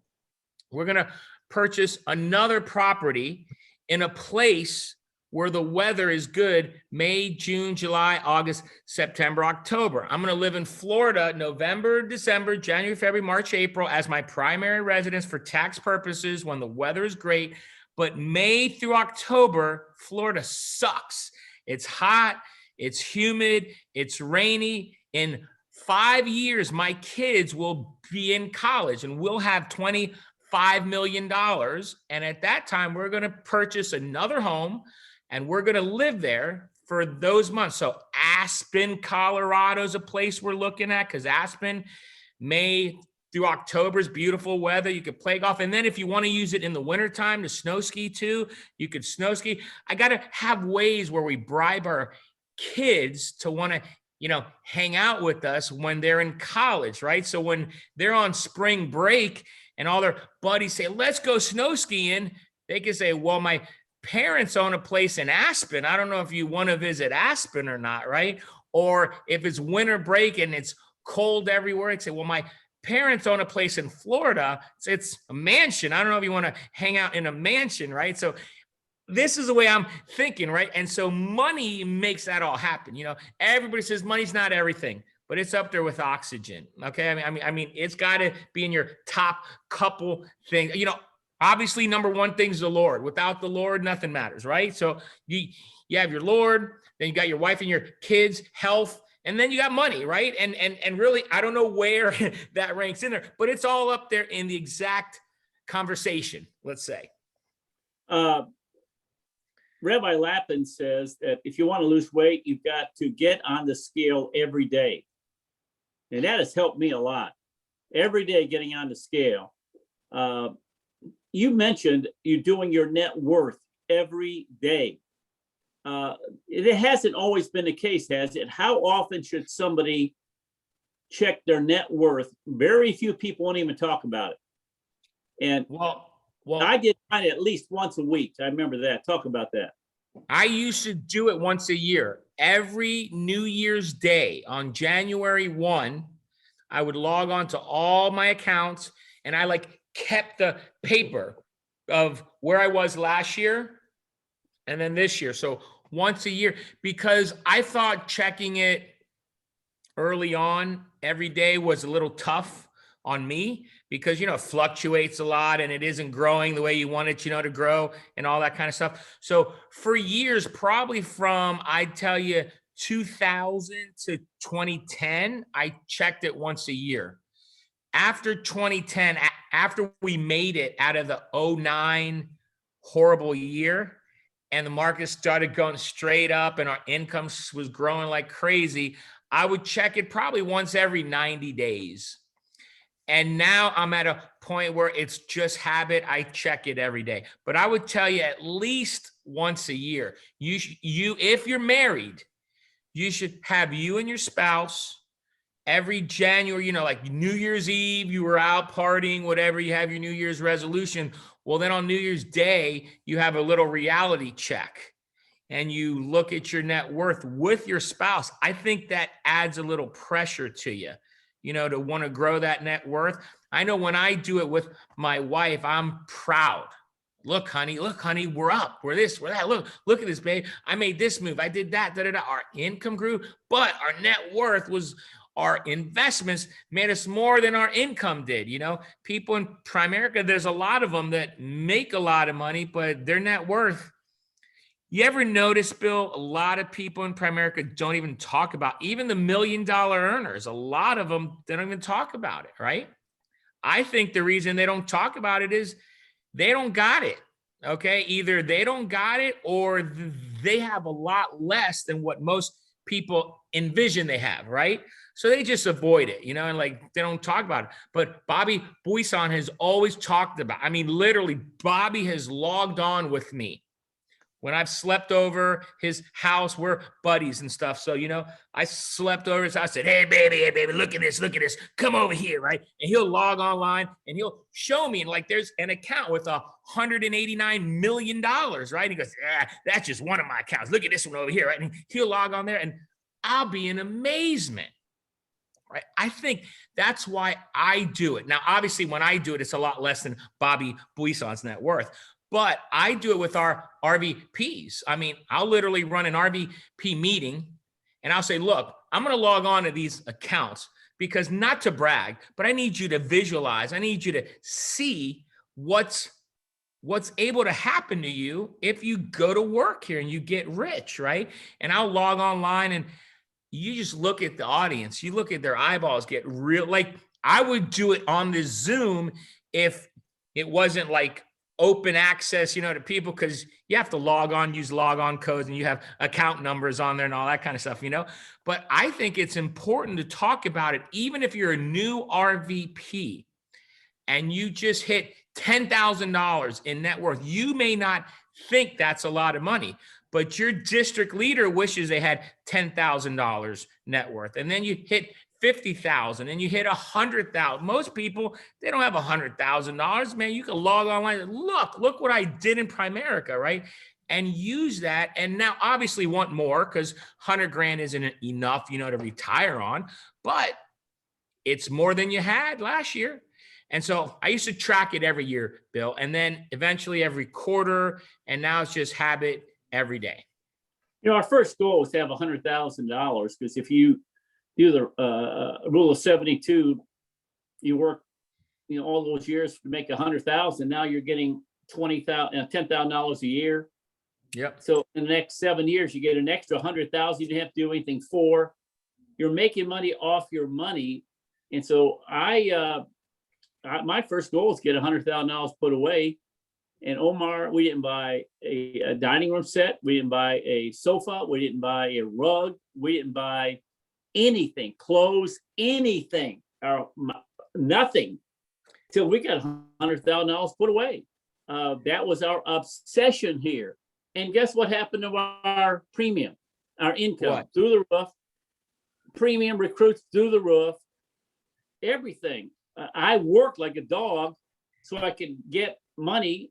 we're going to purchase another property in a place where the weather is good, May, June, July, August, September, October. I'm going to live in Florida, November, December, January, February, March, April as my primary residence for tax purposes when the weather is great. But May through October, Florida sucks. It's hot, it's humid, it's rainy. In 5 years, my kids will be in college and we'll have $25 million. And at that time, we're going to purchase another home and we're going to live there for those months. So Aspen, Colorado is a place we're looking at, because Aspen, May through October is beautiful weather. You could play golf. And then if you want to use it in the wintertime to snow ski too, you could snow ski. I got to have ways where we bribe our kids to want to, hang out with us when they're in college, right? So when they're on spring break and all their buddies say, let's go snow skiing, they can say, well, my parents own a place in Aspen. I don't know if you want to visit Aspen or not, right? Or if it's winter break and it's cold everywhere, they say, well, my parents own a place in Florida. It's a mansion. I don't know if you want to hang out in a mansion, right? So this is the way I'm thinking, right? And so money makes that all happen. Everybody says money's not everything, but it's up there with oxygen. Okay. I mean, it's got to be in your top couple things. Obviously, number one thing is the Lord. Without the Lord, nothing matters, right? So you have your Lord, then you got your wife and your kids, health, and then you got money, right? And really, I don't know where that ranks in there, but it's all up there in the exact conversation, let's say. Rabbi Lappin says that if you want to lose weight, you've got to get on the scale every day. And that has helped me a lot. Every day getting on the scale. You mentioned you doing your net worth every day. It hasn't always been the case, has it? How often should somebody check their net worth? Very few people won't even talk about it. And well, I did mine at least once a week. I remember that. Talk about that. I used to do it once a year. Every New Year's Day on January 1, I would log on to all my accounts and I kept the paper of where I was last year and then this year. So once a year, because I thought checking it early on every day was a little tough on me because, it fluctuates a lot and it isn't growing the way you want it, to grow and all that kind of stuff. So for years, probably from, I'd tell you 2000 to 2010, I checked it once a year. After 2010, after we made it out of the 2009 horrible year and the market started going straight up and our income was growing like crazy, I would check it probably once every 90 days. And now I'm at a point where it's just habit. I check it every day, but I would tell you at least once a year. If you're married, you should have you and your spouse every January, like New Year's Eve, you were out partying, whatever, you have your New Year's resolution. Well, then on New Year's Day, you have a little reality check and you look at your net worth with your spouse. I think that adds a little pressure to you. To want to grow that net worth. I know when I do it with my wife, I'm proud. Look, honey, we're up. We're this, we're that. Look at this, babe. I made this move. I did that. Our income grew, but our net worth was, our investments made us more than our income did. People in Primerica, there's a lot of them that make a lot of money, but their net worth, you ever notice, Bill, a lot of people in Primerica don't even talk about, even the $1 million earners, a lot of them, they don't even talk about it, right? I think the reason they don't talk about it is they don't got it, okay? Either they don't got it or they have a lot less than what most people envision they have, right? So they just avoid it, and they don't talk about it. But Bobby Buisson has always talked about, literally, Bobby has logged on with me. When I've slept over his house, we're buddies and stuff. So, I slept over his house. I said, hey, baby, look at this. Come over here, right? And he'll log online and he'll show me, and there's an account with $189 million, right? He goes, that's just one of my accounts. Look at this one over here, right? And he'll log on there and I'll be in amazement, right? I think that's why I do it. Now, obviously, when I do it, it's a lot less than Bobby Buisson's net worth. But I do it with our RVPs. I'll literally run an RVP meeting and I'll say, look, I'm going to log on to these accounts because, not to brag, but I need you to visualize. I need you to see what's able to happen to you if you go to work here and you get rich, right? And I'll log online and you just look at the audience. You look at their eyeballs get real. I would do it on the Zoom if it wasn't open access, to people, because you have to log on, use log on codes, and you have account numbers on there and all that kind of stuff, But I think it's important to talk about it, even if you're a new RVP and you just hit $10,000 in net worth. You may not think that's a lot of money, but your district leader wishes they had $10,000 net worth. And then you hit 50,000 and you hit 100,000. Most people, they don't have $100,000, man. You can log online and look what I did in Primerica, right? And use that. And now obviously want more because 100 grand isn't enough, you know, to retire on, but it's more than you had last year. And so I used to track it every year, Bill, and then eventually every quarter. And now it's just habit every day. You know, our first goal was to have $100,000 because if you do the rule of 72, you work, you know, all those years to make 100,000. Now you're getting $10,000 a year. Yep. So in the next 7 years, you get an extra 100,000. You didn't have to do anything for. You're making money off your money, and so my first goal is to get $100,000 put away. And Omar, we didn't buy a dining room set. We didn't buy a sofa. We didn't buy a rug. We didn't buy anything, clothes, anything, or nothing, till we got $100,000 put away. That was our obsession here. And guess what happened to our premium, our income? What? Through the roof. Premium recruits through the roof. Everything. I worked like a dog so I could get money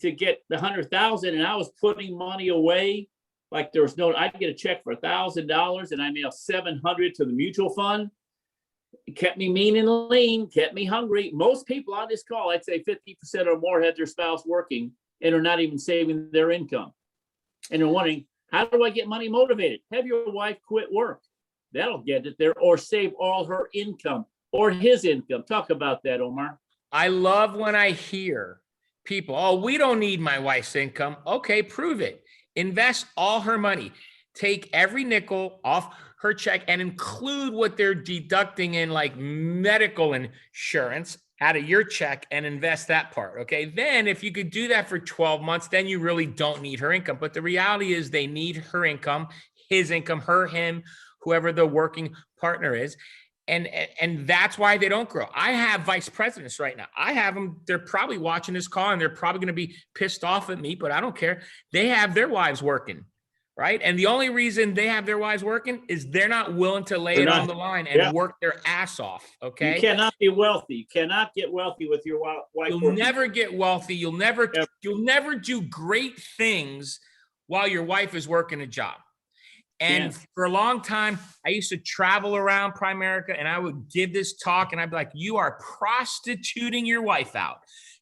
to get the 100,000, and I was putting money away like there was no. I'd get a check for $1,000, and I mail 700 to the mutual fund. It kept me mean and lean, kept me hungry. Most people on this call, I'd say 50% or more, had their spouse working and are not even saving their income, and they're wondering, how do I get money motivated? Have your wife quit work. That'll get it there, or save all her income or his income. Talk about that, Omar. I love when I hear people, oh, we don't need my wife's income. Okay, prove it. Invest all her money. Take every nickel off her check and include what they're deducting in like medical insurance out of your check and invest that part. Okay. Then if you could do that for 12 months, then you really don't need her income. But the reality is they need her income, his income, her, him, whoever the working partner is. And that's why they don't grow. I have vice presidents right now. I have them. They're probably watching this call and they're probably going to be pissed off at me, but I don't care. They have their wives working, right? And the only reason they have their wives working is they're not willing to lay it on the line and work their ass off. Okay. You cannot be wealthy. You cannot get wealthy with your wife. You'll never get wealthy. You'll never do great things while your wife is working a job. And for a long time, I used to travel around Primerica and I would give this talk and I'd be like, you are prostituting your wife out.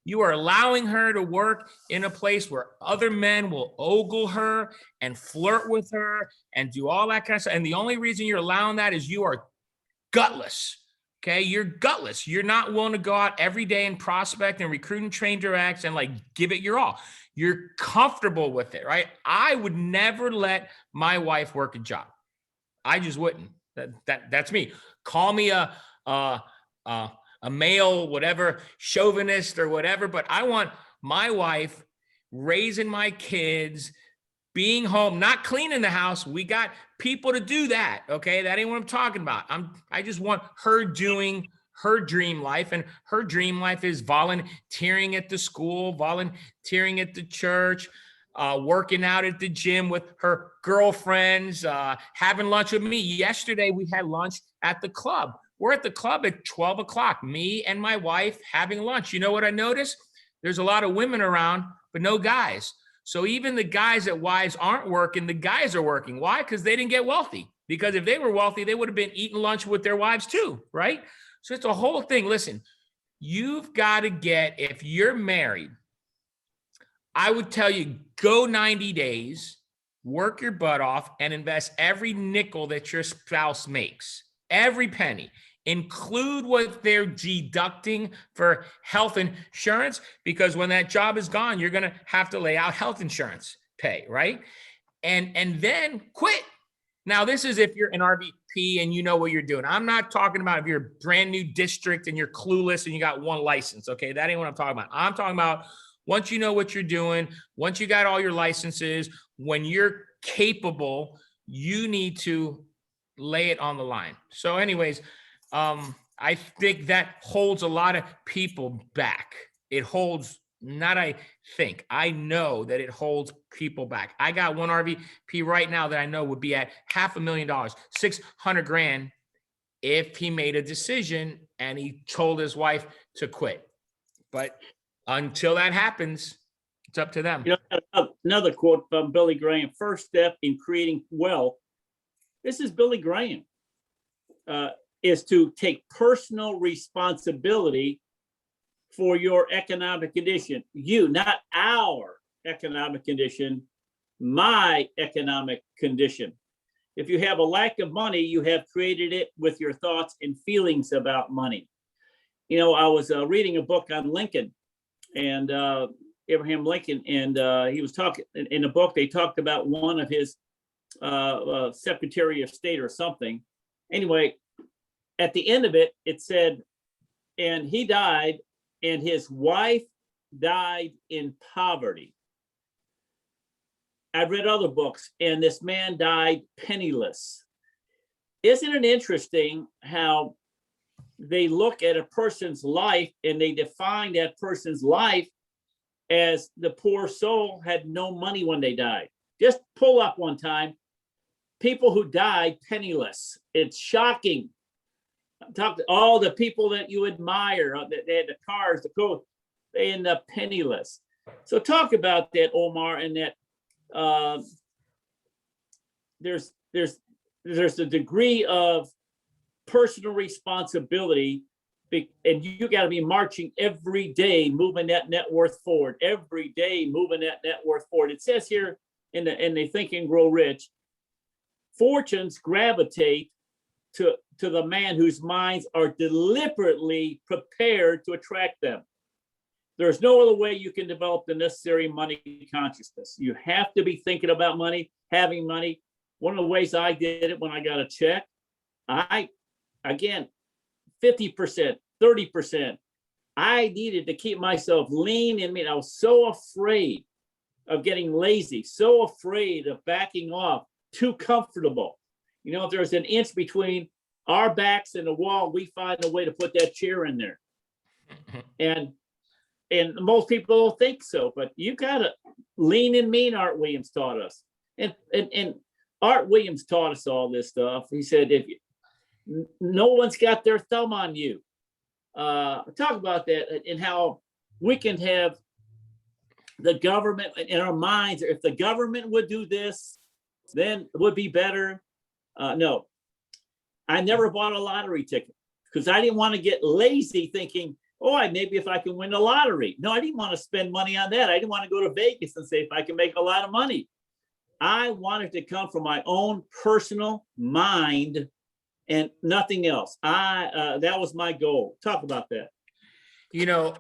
You are allowing her to work in a place where other men will ogle her and flirt with her and do all that kind of stuff. And the only reason you're allowing that is you are gutless. Okay. You're gutless. You're not willing to go out every day and prospect and recruit and train directs and like give it your all. You're comfortable with it, right? I would never let my wife work a job. I just wouldn't. That's me. Call me a male, whatever, chauvinist or whatever, but I want my wife raising my kids, being home, not cleaning the house. We got people to do that. Okay. That ain't what I'm talking about. I just want her doing her dream life, and her dream life is volunteering at the school, volunteering at the church, working out at the gym with her girlfriends, having lunch with me. Yesterday, we had lunch at the club. We're at the club at 12 o'clock, me and my wife having lunch. You know what I noticed? There's a lot of women around, but no guys. So even the guys that wives aren't working, the guys are working. Why? Because they didn't get wealthy. Because if they were wealthy, they would have been eating lunch with their wives too, right? So it's a whole thing. Listen, you've got to get, if you're married, I would tell you, go 90 days, work your butt off, and invest every nickel that your spouse makes, every penny. Include what they're deducting for health insurance, because when that job is gone, you're going to have to lay out health insurance pay, right? And then quit. Now, this is if you're an RVP and you know what you're doing. I'm not talking about if you're a brand new district and you're clueless and you got one license, okay? That ain't what I'm talking about. I'm talking about once you know what you're doing, once you got all your licenses, when you're capable, you need to lay it on the line. So anyways, I think that holds a lot of people back. It holds Not I think. I know that it holds people back. I got one RVP right now that I know would be at $500,000, 600 grand if he made a decision and he told his wife to quit. But until that happens, it's up to them. You know, another quote from Billy Graham: first step in creating wealth, this is Billy Graham, is to take personal responsibility for your economic condition. You, not our economic condition, my economic condition. If you have a lack of money, you have created it with your thoughts and feelings about money. You know, I was reading a book on Lincoln and Abraham Lincoln, and he was talking in the book. They talked about one of his Secretary of State or something. Anyway, at the end of it, it said, and he died, and his wife died in poverty. I've read other books, and this man died penniless. Isn't it interesting how they look at a person's life and they define that person's life as the poor soul had no money when they died? Just pull up one time, people who died penniless. It's shocking. Talk to all the people that you admire, that they had the cars, the clothes, they end up penniless. So talk about that, Omar, and that there's a degree of personal responsibility, and you got to be marching every day, moving that net worth forward. Every day, moving that net worth forward. It says here in the Think and Grow Rich, fortunes gravitate to the man whose minds are deliberately prepared to attract them. There's no other way you can develop the necessary money consciousness. You have to be thinking about money, having money. One of the ways I did it when I got a check, again, 50%, 30%. I needed to keep myself lean and mean. I was so afraid of getting lazy, so afraid of backing off, too comfortable. You know, if there's an inch between our backs and the wall, we find a way to put that chair in there. And most people don't think so, but you gotta lean and mean, Art Williams taught us. And Art Williams taught us all this stuff. He said, if no one's got their thumb on you. Talk about that and how we can have the government in our minds. If the government would do this, then it would be better. No, I never bought a lottery ticket because I didn't want to get lazy thinking, oh, maybe if I can win the lottery. No, I didn't want to spend money on that. I didn't want to go to Vegas and say if I can make a lot of money. I wanted to come from my own personal mind and nothing else. That was my goal. Talk about that. You know,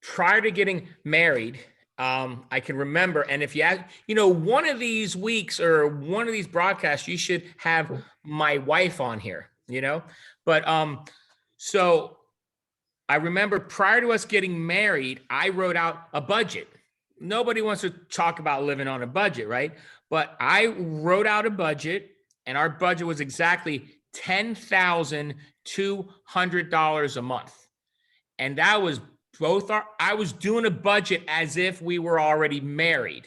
prior to getting married, I can remember, and if you ask, you know, one of these weeks or one of these broadcasts, you should have my wife on here, you know, but so I remember prior to us getting married, I wrote out a budget. Nobody wants to talk about living on a budget, right? But I wrote out a budget, and our budget was exactly $10,200 a month. And that was I was doing a budget as if we were already married,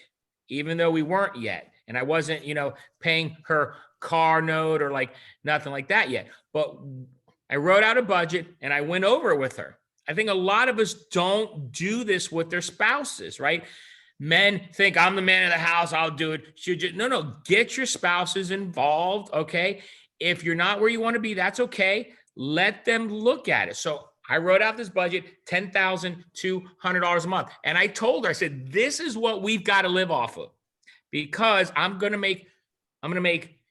even though we weren't yet. And I wasn't, you know, paying her car note or like nothing like that yet. But I wrote out a budget and I went over it with her. I think a lot of us don't do this with their spouses, right? Men think I'm the man of the house, I'll do it. No, get your spouses involved, okay? If you're not where you want to be, that's okay. Let them look at it. So I wrote out this budget, $10,200 a month. And I told her, I said, this is what we've got to live off of, because I'm going to make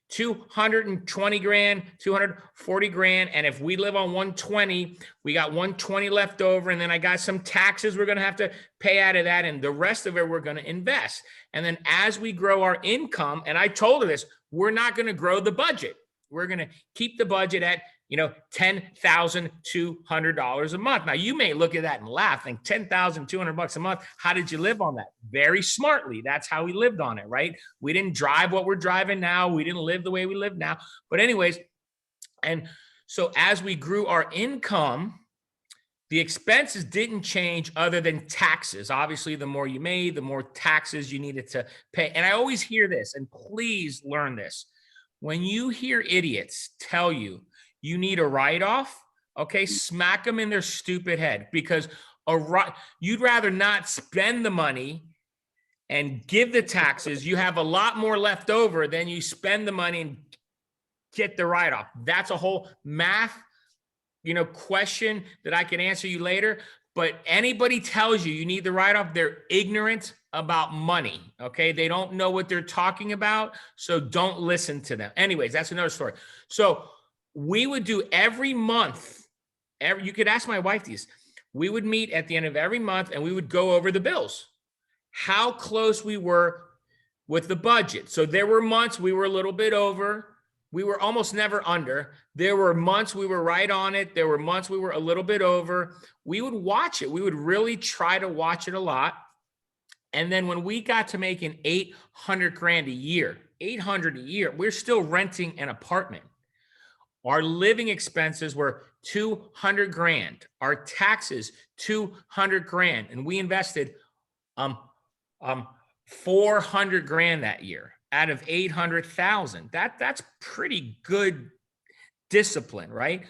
220 grand, 240 grand. And if we live on 120, we got 120 left over. And then I got some taxes we're going to have to pay out of that. And the rest of it, we're going to invest. And then as we grow our income, and I told her this, we're not going to grow the budget. We're going to keep the budget at, you know, $10,200 a month. Now you may look at that and laugh, think $10,200 a month. How did you live on that? Very smartly. That's how we lived on it, right? We didn't drive what we're driving now. We didn't live the way we live now. But anyways, and so as we grew our income, The expenses didn't change other than taxes. Obviously, the more you made, the more taxes you needed to pay. And I always hear this, and please learn this. When you hear idiots tell you you need a write-off, okay, smack them in their stupid head, because you'd rather not spend the money and give the taxes. You have a lot more left over than you spend the money and get the write-off. That's a whole math question that I can answer you later. But anybody tells you need the write-off, they're ignorant about money, okay? They don't know what they're talking about, so don't listen to them. Anyways, that's another story. So we would do every month, you could ask my wife these, we would meet at the end of every month and we would go over the bills, how close we were with the budget. So there were months we were a little bit over. We were almost never under. There were months we were right on it. There were months we were a little bit over. We would watch it. We would really try to watch it a lot. And then when we got to making 800 grand a year, 800 a year, we're still renting an apartment. Our living expenses were 200 grand. Our taxes, 200 grand. And we invested 400 grand that year out of 800,000. That's pretty good discipline, right?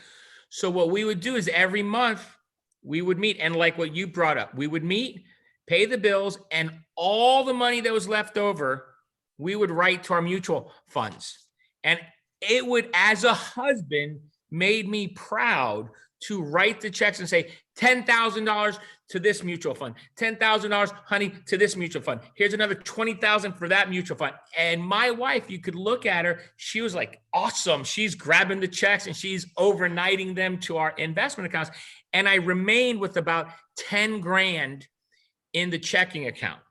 So what we would do is every month we would meet, and like what you brought up, we would meet, pay the bills, and all the money that was left over, we would write to our mutual funds. And it would, as a husband, made me proud to write the checks and say, $10,000 to this mutual fund, $10,000, honey, to this mutual fund. Here's another 20,000 for that mutual fund. And my wife, you could look at her, she was like, awesome. She's grabbing the checks and she's overnighting them to our investment accounts. And I remained with about 10 grand in the checking account.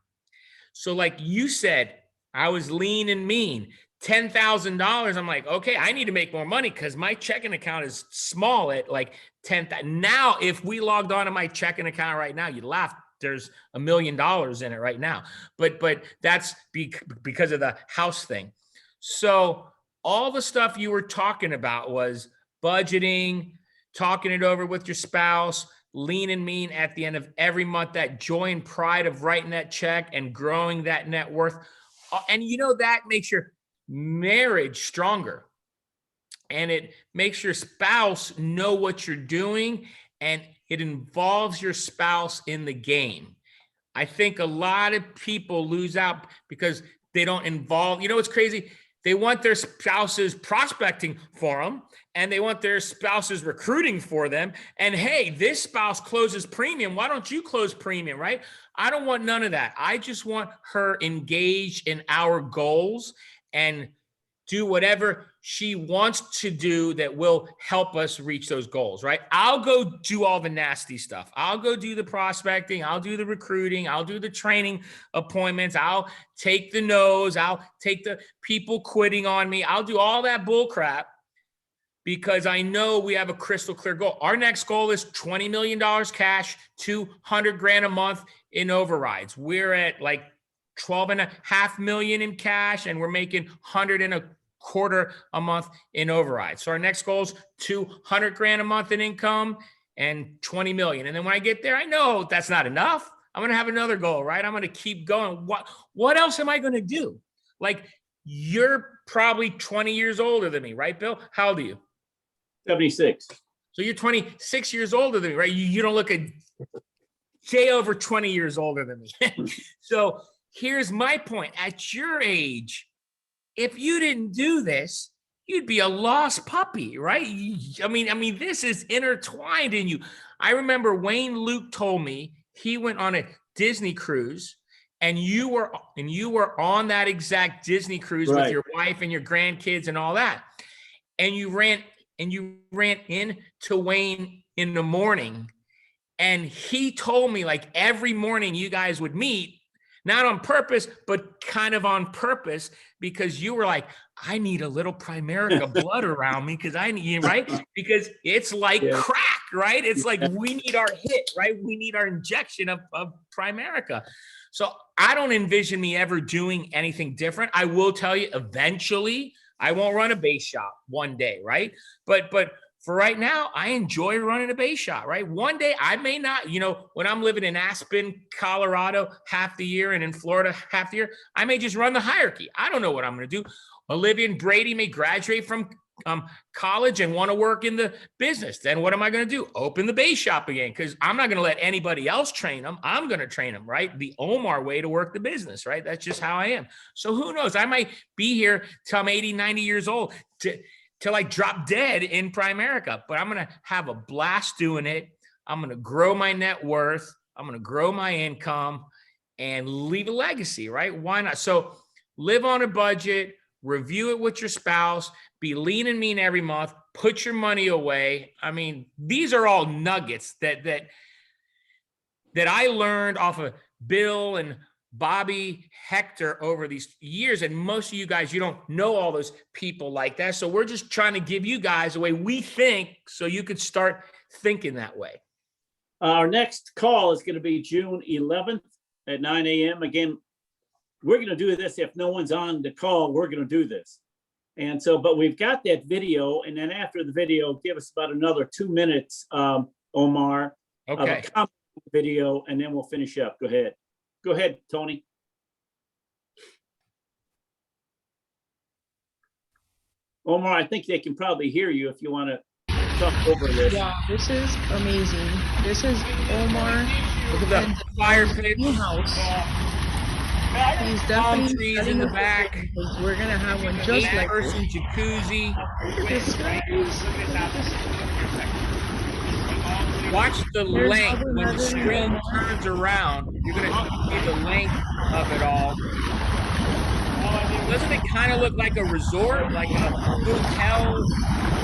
So like you said, I was lean and mean. $10,000. I'm like, okay, I need to make more money because my checking account is small at like 10,000. Now, if we logged on to my checking account right now, you'd laugh. There's $1 million in it right now. But that's because of the house thing. So all the stuff you were talking about was budgeting, talking it over with your spouse, lean and mean at the end of every month, that joy and pride of writing that check and growing that net worth. And that makes your marriage stronger, and it makes your spouse know what you're doing, and it involves your spouse in the game. I think a lot of people lose out because they don't involve, it's crazy. They want their spouses prospecting for them, and they want their spouses recruiting for them. And hey, this spouse closes premium. Why don't you close premium, right? I don't want none of that. I just want her engaged in our goals and do whatever she wants to do that will help us reach those goals, right? I'll go do all the nasty stuff. I'll go do the prospecting. I'll do the recruiting. I'll do the training appointments. I'll take the no's. I'll take the people quitting on me. I'll do all that bull crap because I know we have a crystal clear goal. Our next goal is $20 million cash, 200 grand a month in overrides. We're at like 12.5 million in cash, and we're making 125 a month in overrides. So our next goal is 200 grand a month in income and 20 million. And then when I get there, I know that's not enough. I'm going to have another goal, right? I'm going to keep going. What else am I going to do? Like, you're probably 20 years older than me, right, Bill? How old are you? 76. So you're 26 years older than me, right? You don't look a day over 20 years older than me. So here's my point. At your age, if you didn't do this, you'd be a lost puppy, right? I mean, this is intertwined in you. I remember Wayne Luke told me he went on a Disney cruise, and you were on that exact Disney cruise Right. with your wife and your grandkids and all that. And you ran into Wayne in the morning, and he told me like every morning you guys would meet, not on purpose, but kind of on purpose, because you were like, I need a little Primerica blood around me because I need, right? Because it's like crack, right? It's like we need our hit, right? We need our injection of Primerica. So I don't envision me ever doing anything different. I will tell you, eventually, I won't run a base shop one day, right? But for right now, I enjoy running a base shop, right? One day I may not, when I'm living in Aspen, Colorado, half the year, and in Florida, half the year, I may just run the hierarchy. I don't know what I'm going to do. Olivia and Brady may graduate from college and want to work in the business. Then what am I going to do? Open the base shop again, because I'm not going to let anybody else train them. I'm going to train them, right? The Omar way to work the business, right? That's just how I am. So who knows? I might be here till I'm 80, 90 years old till I drop dead in Primerica, but I'm going to have a blast doing it. I'm going to grow my net worth. I'm going to grow my income and leave a legacy, right? Why not? So live on a budget, review it with your spouse, be lean and mean every month, put your money away. I mean, these are all nuggets that I learned off of Bill and Bobby Hector over these years. And most of you guys, you don't know all those people like that. So we're just trying to give you guys the way we think so you could start thinking that way. Our next call is going to be June 11th at 9 a.m. Again, we're going to do this. If no one's on the call, we're going to do this. And so, but we've got that video. And then after the video, give us about another 2 minutes, Omar, of Okay. a comment video, and then we'll finish up. Go ahead. Go ahead, Tony. Omar, I think they can probably hear you if you want to talk over this. Wow, this is amazing. This is Omar Look at and the fire pit. new house. He's Palm definitely trees in setting the us up back. because we're gonna have one just like this. Eight-person jacuzzi. Look at this, guys. Watch the There's length. other When the leather screen in turns around, you're going to see the length of it all. Doesn't it kind of look like a resort, like a hotel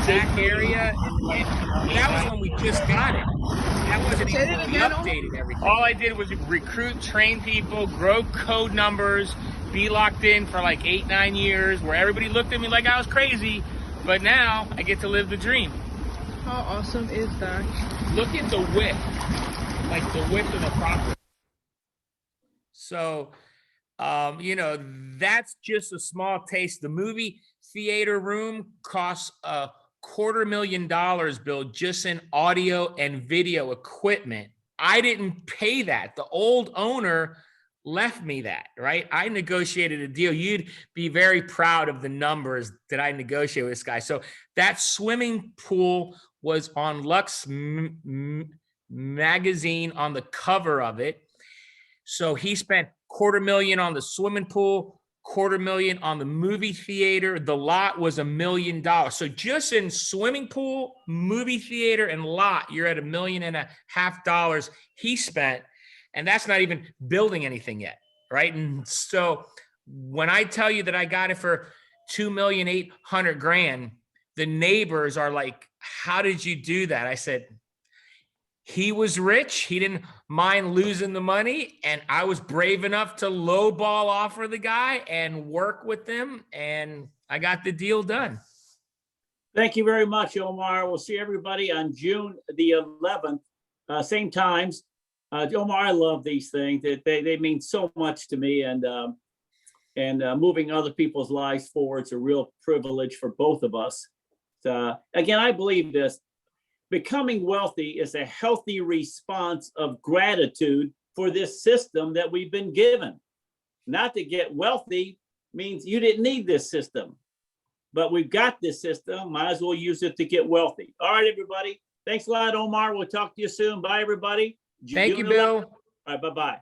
back area? And that was when we just got it. That wasn't Say even it when we again, updated everything. All I did was recruit, train people, grow code numbers, be locked in for like 8-9 years, where everybody looked at me like I was crazy, but now I get to live the dream. How awesome is that? Look at the width, like the width of the property. So, that's just a small taste. The movie theater room costs $250,000, Bill, just in audio and video equipment. I didn't pay that. The old owner left me that, right? I negotiated a deal. You'd be very proud of the numbers that I negotiated with this guy. So that swimming pool was on Lux magazine on the cover of it. So he spent $250,000 on the swimming pool, $250,000 on the movie theater. The lot was $1 million. So just in swimming pool, movie theater, and lot, you're at $1.5 million he spent. And that's not even building anything yet, right? And so when I tell you that I got it for $2,800,000, the neighbors are like, how did you do that? I said, he was rich. He didn't mind losing the money. And I was brave enough to lowball offer the guy and work with them. And I got the deal done. Thank you very much, Omar. We'll see everybody on June the 11th, same times. Omar, I love these things. They mean so much to me, and moving other people's lives forward is a real privilege for both of us. Again, I believe this. Becoming wealthy is a healthy response of gratitude for this system that we've been given. Not to get wealthy means you didn't need this system, but we've got this system. Might as well use it to get wealthy. All right, everybody. Thanks a lot, Omar. We'll talk to you soon. Bye, everybody. Thank you, June Bill. 11th. All right, bye-bye.